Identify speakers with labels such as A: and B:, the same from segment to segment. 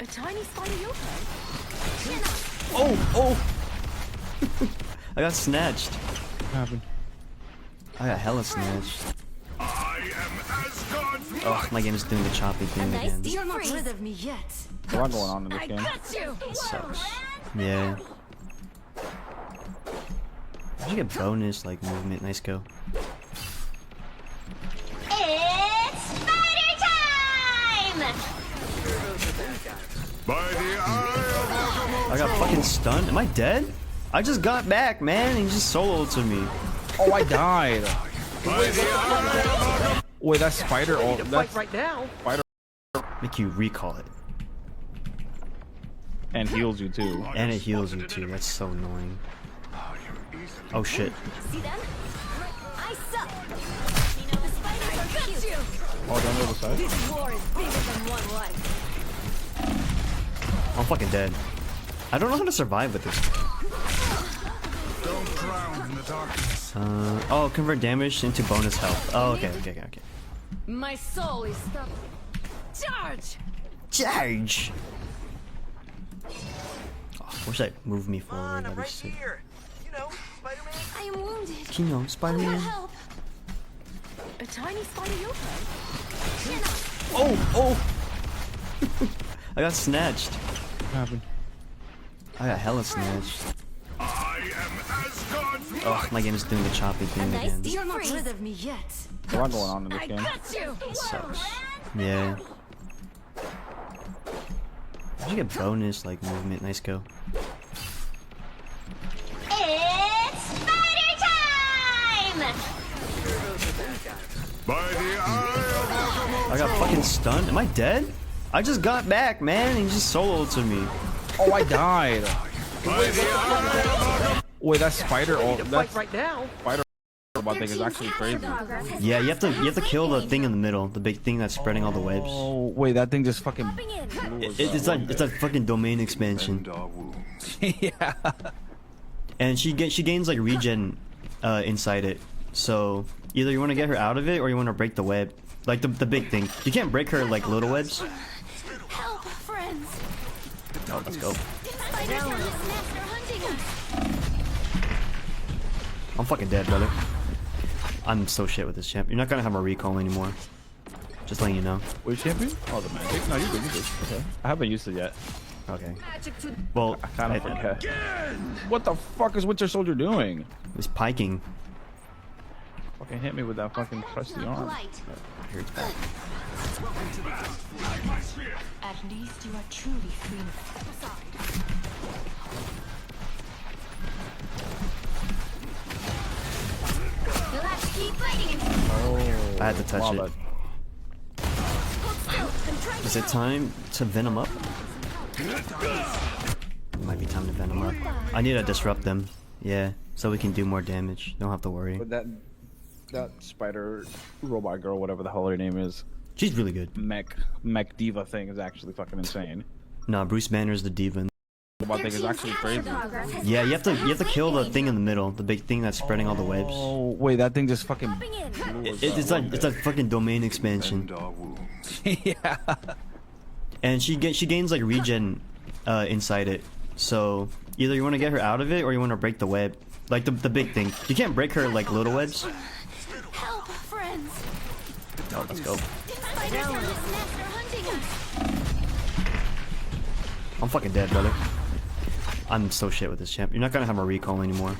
A: A tiny spider yokai.
B: Oh! I got snatched.
C: What happened?
B: I got hella snatched. Oh, my game is doing the choppy thing again.
A: You're not rid of me yet.
C: There's a lot going on in this game.
B: That sucks. Yeah. I should get bonus like movement. Nice go.
D: It's spider time!
B: I got fucking stunned. Am I dead? I just got back, man. He just soloed to me.
C: Oh, I died. Wait, that's spider. Oh, that's
E: right now.
C: Spider.
B: Make you recall it.
C: And heals you too.
B: And it heals you too. That's so annoying. Oh shit.
A: See them? I suck. The spiders are cute.
C: Oh, down the other side.
A: This war is bigger than one life.
B: I'm fucking dead. I don't know how to survive with this.
F: Don't drown in the darkness.
B: Oh, convert damage into bonus health. Oh, okay.
A: My soul is stuck. Charge!
B: Charge! Oh, wish that moved me forward. That'd be
E: right
B: sick.
E: here. You know, Spider-Man.
A: I am wounded.
B: You know, Spider-Man.
A: Help! A tiny spider yokai.
B: Oh! I got snatched.
C: What happened?
B: I got hella snatched. Oh, my game is doing the choppy thing again.
A: You're not rid of me yet.
C: There's a lot going on in this game.
B: That sucks. Yeah. I should get bonus like movement. Nice go.
D: It's spider time!
B: I got fucking stunned. Am I dead? I just got back, man. He just soloed to me.
C: Oh, I died. Wait, that's spider. Oh, that's
E: right now.
C: spider. Robot thing is actually crazy.
B: Yeah, you have to kill the thing in the middle, the big thing that's spreading all the webs.
C: Oh, wait, that thing just fucking.
B: It's a fucking domain expansion.
C: Yeah.
B: And she gains like regen inside it. So either you want to get her out of it or you want to break the web, like the big thing. You can't break her like little webs.
A: Help, friends.
B: Oh, let's go.
A: Spiders are hunting us.
B: I'm fucking dead, brother. I'm so shit with this champ. You're not gonna have a recall anymore. Just letting you know.
C: Wait, champion? Oh, the magic? No, you're good. Okay. I haven't used it yet.
B: Okay. Well,
C: I kind of forget. What the fuck is Winter Soldier doing?
B: He's piking.
C: Fucking hit me with that fucking trusty arm.
B: Here it's back.
A: At least you are truly free.
D: You'll have to keep fighting.
C: Oh,
B: I had to touch
C: wow,
B: it. Is it time to venom up? It might be time to venom up. I need to disrupt them. Yeah, so we can do more damage. Don't have to worry.
C: But that spider robot girl, whatever the hell her name is,
B: She's really good.
C: mech diva thing is actually fucking insane.
B: Nah, Bruce Banner's the diva.
C: Robot thing is actually crazy.
B: Yeah, you have to kill the thing in the middle, the big thing that's spreading all the webs.
C: Oh, wait, that thing just fucking.
B: It's a fucking domain expansion.
C: Yeah.
B: And she gains like regen inside it. So either you want to get her out of it or you want to break the web, like the big thing. You can't break her like little webs.
A: Help, friends.
B: Oh, let's go.
A: Spiders are hunting us.
B: I'm fucking dead, brother. I'm so shit with this champ. You're not gonna have a recall anymore.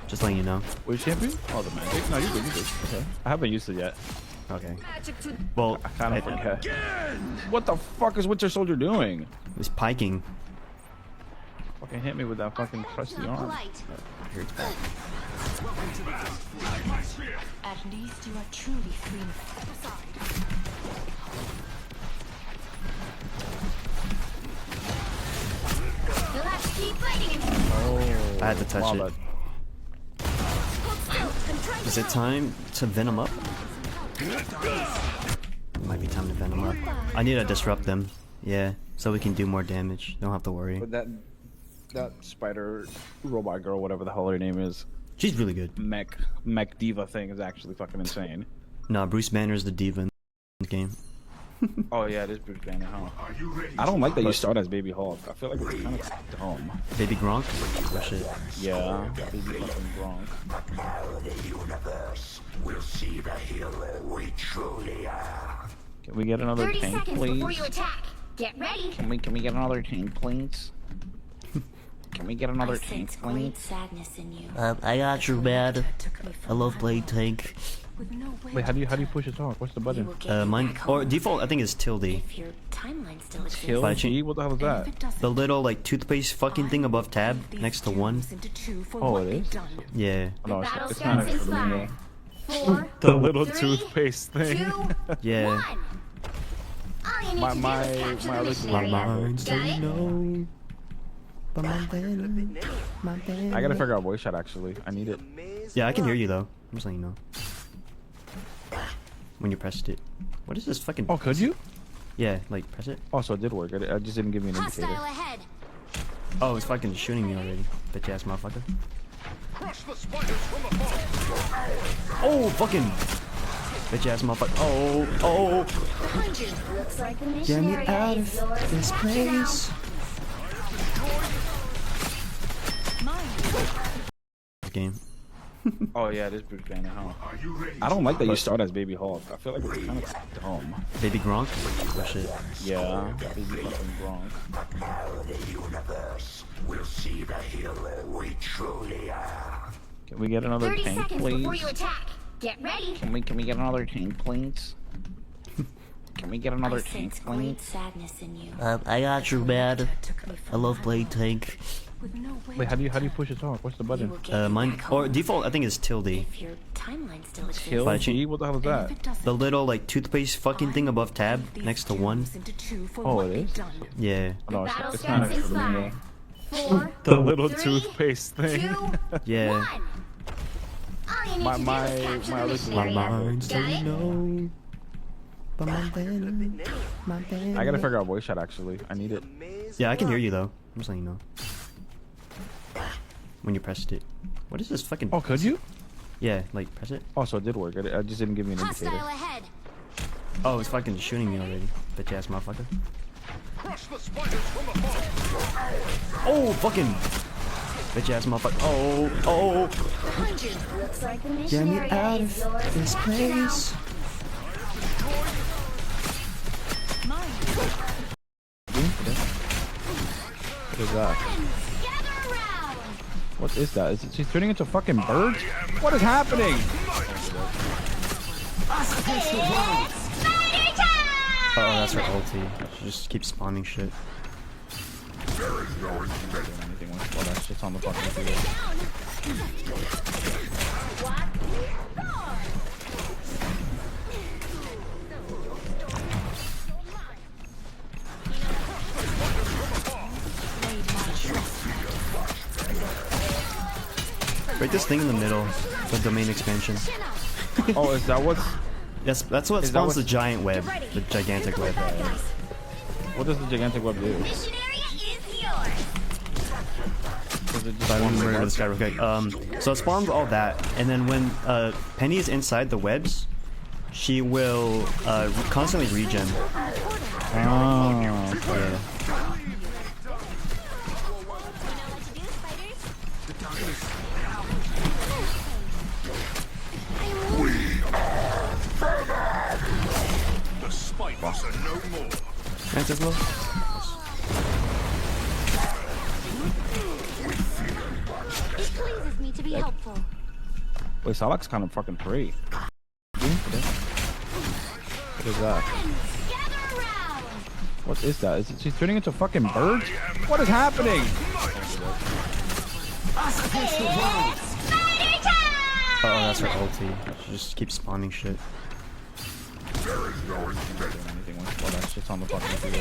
B: Just letting you know.
C: Wait, champion? Oh, the magic? No, you're good. Okay. I haven't used it yet.
B: Okay. Well,
C: I kind of forget. What the fuck is Winter Soldier doing?
B: He's piking.
C: Fucking hit me with that fucking trusty arm.
B: Here it's back.
A: At least you are truly free.
D: You'll have to keep fighting.
C: Oh,
B: I had to touch
C: wow,
B: it. Is it time to venom up? It might be time to venom up. I need to disrupt them. Yeah, so we can do more damage. Don't have to worry.
C: But that spider robot girl, whatever the hell her name is,
B: She's really good.
C: mech diva thing is actually fucking insane.
B: Nah, Bruce Banner's the diva in the game.
C: Oh yeah, it is Bruce Banner, huh?
F: Are you ready?
C: I don't like that you start as Baby Hulk. I feel like it's kind of dumb.
B: Baby Gronk? Oh shit.
C: Yeah, Baby fucking Gronk. Can we get another
D: 30
C: tank,
D: seconds before
C: please?
D: you attack. Get ready.
C: Can we get another tank, please? Can we get another
A: I
C: tank,
A: sense great
C: please?
A: sadness in you.
B: I got you, man. I love playing tank.
A: With no way
C: Wait, how do you
A: to
C: push to talk? What's the button?
A: You will get
B: Mine
A: back
B: or
A: home.
B: default I think is tilde.
A: If your timeline still exists.
C: Kill
B: By
C: G? What the hell is
A: And
C: that?
A: if it doesn't,
B: The little like toothpaste fucking thing above tab
A: I'll leave
B: next to
A: these
B: one.
A: twos into two for
C: Oh,
A: what
C: it
A: they've
C: is?
A: done.
B: Yeah.
C: No,
D: Battle
C: it's not
D: starts in
C: actually me.
D: 5, 4,
C: The little
D: 3,
C: toothpaste
D: 2,
C: thing.
D: 1.
B: Yeah.
D: All you need
C: My-
D: to do
C: my-
D: is capture
C: my
D: the
C: other
D: mission
C: My
D: area.
B: mind's
D: Got it?
B: know. But my venom, my venom.
C: I gotta figure out voice chat actually. I need it.
B: Yeah, I can hear you though. I'm just letting you know. When you pressed it. What is this fucking?
C: Oh, could you?
B: Yeah, like press it.
C: Oh, so it did work. I just didn't give me an
D: Hostile
C: indicator.
D: ahead.
B: Oh, it's fucking shooting me already. Bitch ass motherfucker. Oh, fucking. Bitch ass motherfucker. Oh.
D: Looks like the
B: Get
D: mission
B: me
D: area
B: out
D: is
B: of
D: yours.
B: this
D: Check it out.
B: place. Game.
C: Oh yeah, it is Bruce Banner, huh?
F: Are you ready?
C: I don't like that you start as Baby Hulk. I feel like it's kind of dumb.
B: Baby Gronk? Oh shit.
C: Yeah, Baby fucking Gronk. Can we get another
D: 30
C: tank,
D: seconds before
C: please?
D: you attack. Get ready.
C: Can we get another tank, please? Can we get another
A: I
C: tank,
A: sense great
C: please?
A: sadness in you.
B: I got you, man. I love playing tank.
A: With no way
C: Wait, how do you push to talk? What's the
A: You
C: button?
A: will get
B: Mine
A: back
B: or
A: home.
B: default I think is tilde.
A: If your timeline still exists.
C: Kill
B: By
C: G? What the hell is
A: And
C: that?
A: if it doesn't,
B: The little like toothpaste fucking thing above tab
A: these
B: next to one.
A: twos into two for
C: Oh,
A: what
C: it
A: they've
C: is?
A: done.
B: Yeah.
C: No,
D: Battle
C: it's not
D: starts in
C: actually me.
D: 5, 4,
C: The little
D: 3,
C: toothpaste
D: 2,
C: thing.
D: 1.
B: Yeah.
D: All you need
C: My-
D: to do
C: my-
D: is capture
C: my
D: the
C: other-
D: mission
B: My
D: area.
B: mind's
D: Got it?
B: know. But my venom, my venom.
C: I gotta figure out voice chat actually. I need it.
B: Yeah, I can hear you though. I'm just letting you know. When you pressed it. What is this fucking?
C: Oh, could you?
B: Yeah, like press it.
C: Oh, so it did work. I just didn't give me an
D: Hostile
C: indicator.
D: ahead.
B: Oh, it's fucking shooting me already. Bitch ass motherfucker. Oh, fucking. Bitch ass motherfucker. Oh.
D: Looks like the
B: Get
D: mission
B: me
D: area
B: out
D: is
B: of
D: yours.
B: this
D: Check it out.
B: place.
C: What is that?
D: Gather around.
C: What is that? Is it, she's turning into fucking birds? What is happening?
D: It's spider time!
B: Oh, that's her ulti. She just keeps spawning shit.
C: Anything while that shit's on the fucking field.
B: Break this thing in the middle. The domain expansion.
C: Oh, is that what's?
B: Yes, that's what
C: Is that
B: spawns the
C: what-
B: giant web. The gigantic web.
C: What does the gigantic web do?
D: Mission area is yours.
C: Does it just
B: But I
C: spawn
B: remember
C: the
B: this guy real quick. So it spawns all that, and then when Penny is inside the webs, she will constantly regen.
C: Oh,
B: Yeah.
D: You know what to do, spiders?
F: The spiders are no more.
B: Francis Will?
D: It pleases me to be helpful.
C: wait, Salak's kind of fucking free. What is that?
D: Gather around.
C: What is that? Is it, she's turning into fucking birds? What is happening?
D: It's spider time!
B: Oh, that's her ulti. She just keeps spawning shit.
C: Anything while that shit's on the fucking field.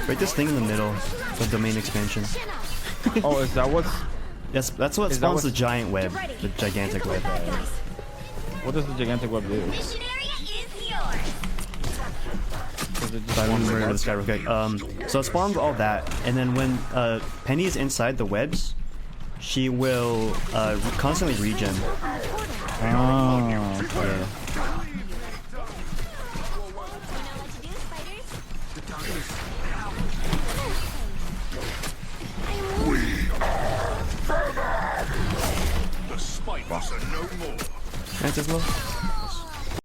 B: Break this thing in the middle. The domain expansion.
C: Oh, is that what's?
B: Yes, that's what
C: Is that
B: spawns
C: what-
B: the giant web. The gigantic web.
C: What does the gigantic web do?
D: Mission area is yours.
C: Does it just
B: So I
C: spawn
B: want to
C: the
B: murder
C: web?
B: this guy real quick. So it spawns all that, and then when Penny is inside the webs, she will constantly regen.
C: Oh,
B: Yeah.
A: You know what to do, spiders?
F: The spiders are no more.
B: That's as well.